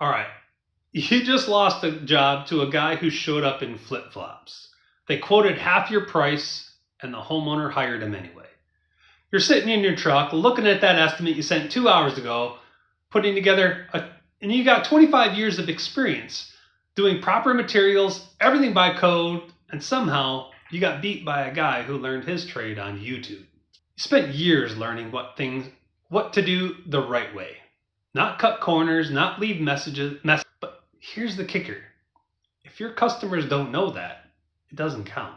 All right, you just lost a job to a guy who showed up in flip-flops. They quoted half your price and the homeowner hired him anyway. You're sitting in your truck looking at that estimate you sent 2 hours ago, putting together and you got 25 years of experience doing proper materials, everything by code, and somehow you got beat by a guy who learned his trade on YouTube. You spent years learning what to do the right way. Not cut corners, not leave messages. But here's the kicker. If your customers don't know that, it doesn't count.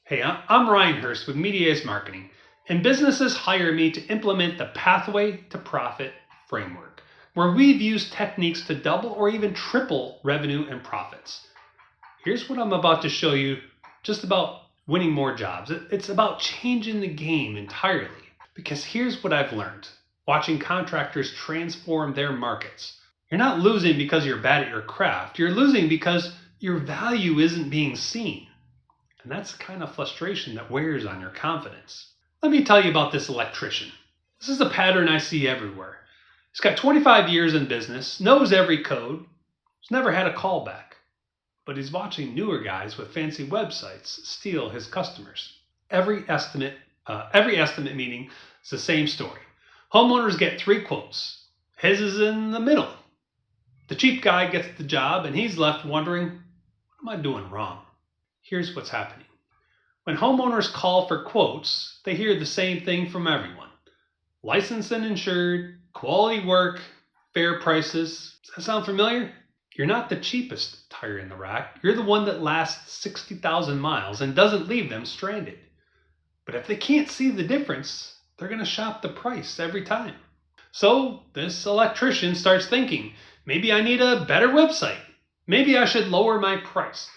Hey, I'm Ryan Hurst with Media's Marketing, and businesses hire me to implement the Pathway to Profit framework, where we've used techniques to double or even triple revenue and profits. Here's what I'm about to show you just about winning more jobs. It's about changing the game entirely. Because here's what I've learned, watching contractors transform their markets. You're not losing because you're bad at your craft. You're losing because your value isn't being seen. And that's the kind of frustration that wears on your confidence. Let me tell you about this electrician. This is a pattern I see everywhere. He's got 25 years in business, knows every code, he's never had a callback. But he's watching newer guys with fancy websites steal his customers. Every estimate meeting is the same story. Homeowners get 3 quotes. His is in the middle. The cheap guy gets the job and he's left wondering, what am I doing wrong? Here's what's happening. When homeowners call for quotes, they hear the same thing from everyone. Licensed and insured, quality work, fair prices. Does that sound familiar? You're not the cheapest tire in the rack. You're the one that lasts 60,000 miles and doesn't leave them stranded. But if they can't see the difference, they're going to shop the price every time. So this electrician starts thinking, maybe I need a better website. Maybe I should lower my price.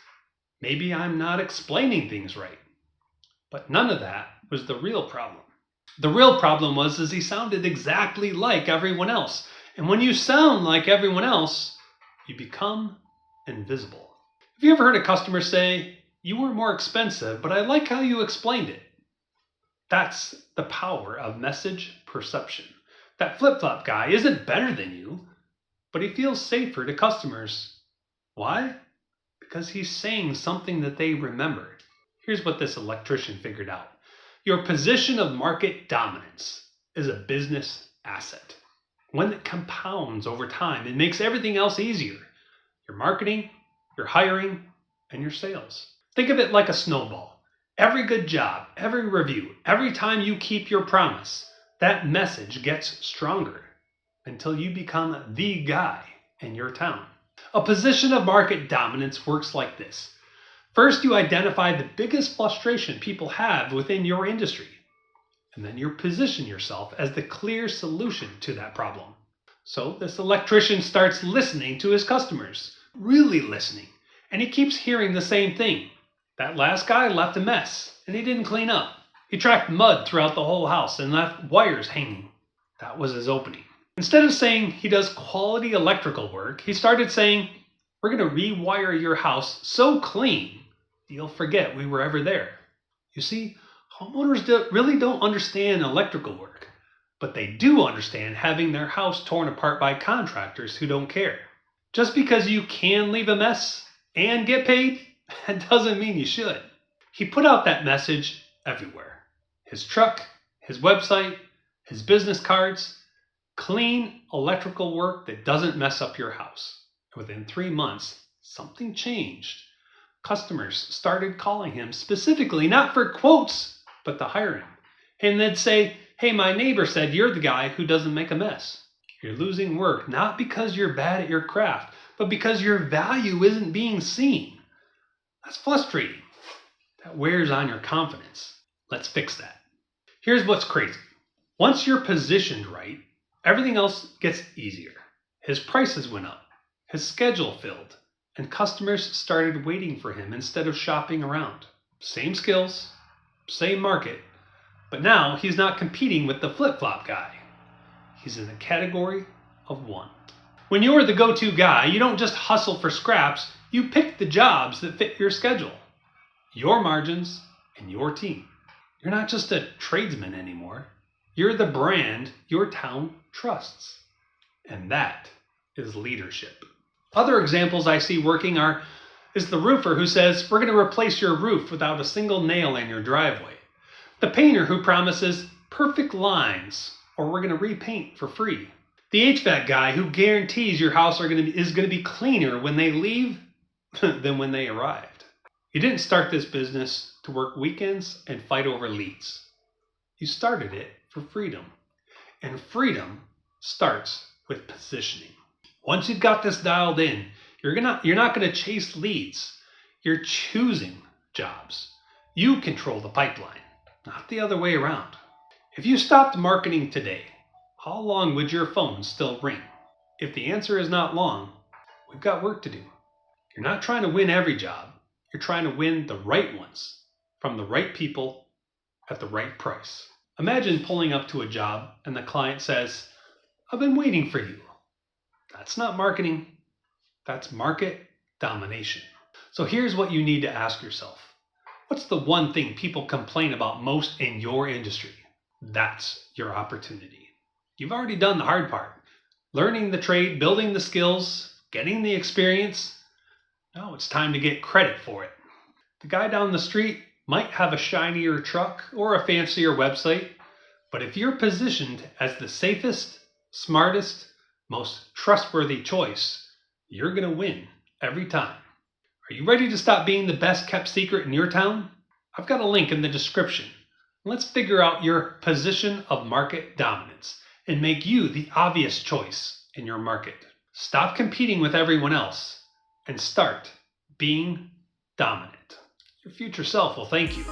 Maybe I'm not explaining things right. But none of that was the real problem. The real problem was he sounded exactly like everyone else. And when you sound like everyone else, you become invisible. Have you ever heard a customer say, you were more expensive, but I like how you explained it? That's the power of message perception. That flip-flop guy isn't better than you, but he feels safer to customers. Why? Because he's saying something that they remembered. Here's what this electrician figured out. Your position of market dominance is a business asset, one that compounds over time and makes everything else easier. Your marketing, your hiring, and your sales. Think of it like a snowball. Every good job, every review, every time you keep your promise, that message gets stronger until you become the guy in your town. A position of market dominance works like this. First, you identify the biggest frustration people have within your industry, and then you position yourself as the clear solution to that problem. So this electrician starts listening to his customers, really listening, and he keeps hearing the same thing. That last guy left a mess, and he didn't clean up. He tracked mud throughout the whole house and left wires hanging. That was his opening. Instead of saying he does quality electrical work, he started saying, we're going to rewire your house so clean, you'll forget we were ever there. You see, homeowners really don't understand electrical work, but they do understand having their house torn apart by contractors who don't care. Just because you can leave a mess and get paid, that doesn't mean you should. He put out that message everywhere. His truck, his website, his business cards, clean electrical work that doesn't mess up your house. Within 3 months, something changed. Customers started calling him specifically, not for quotes, but to hire him. And they'd say, hey, my neighbor said you're the guy who doesn't make a mess. You're losing work, not because you're bad at your craft, but because your value isn't being seen. That's frustrating. That wears on your confidence. Let's fix that. Here's what's crazy. Once you're positioned right, everything else gets easier. His prices went up, his schedule filled, and customers started waiting for him instead of shopping around. Same skills, same market, but now he's not competing with the flip-flop guy. He's in a category of one. When you're the go-to guy, you don't just hustle for scraps, you pick the jobs that fit your schedule, your margins, and your team. You're not just a tradesman anymore. You're the brand your town trusts. And that is leadership. Other examples I see working is the roofer who says, we're going to replace your roof without a single nail in your driveway. The painter who promises perfect lines, or we're going to repaint for free. The HVAC guy who guarantees your house is going to be cleaner when they leave than when they arrived. You didn't start this business to work weekends and fight over leads. You started it for freedom. And freedom starts with positioning. Once you've got this dialed in, you're not going to chase leads. You're choosing jobs. You control the pipeline, not the other way around. If you stopped marketing today, how long would your phone still ring? If the answer is not long, we've got work to do. You're not trying to win every job. You're trying to win the right ones from the right people at the right price. Imagine pulling up to a job and the client says, I've been waiting for you. That's not marketing. That's market domination. So here's what you need to ask yourself. What's the one thing people complain about most in your industry? That's your opportunity. You've already done the hard part. Learning the trade, building the skills, getting the experience. Now it's time to get credit for it. The guy down the street might have a shinier truck or a fancier website, but if you're positioned as the safest, smartest, most trustworthy choice, you're going to win every time. Are you ready to stop being the best kept secret in your town? I've got a link in the description. Let's figure out your position of market dominance and make you the obvious choice in your market. Stop competing with everyone else and start being dominant. Your future self will thank you.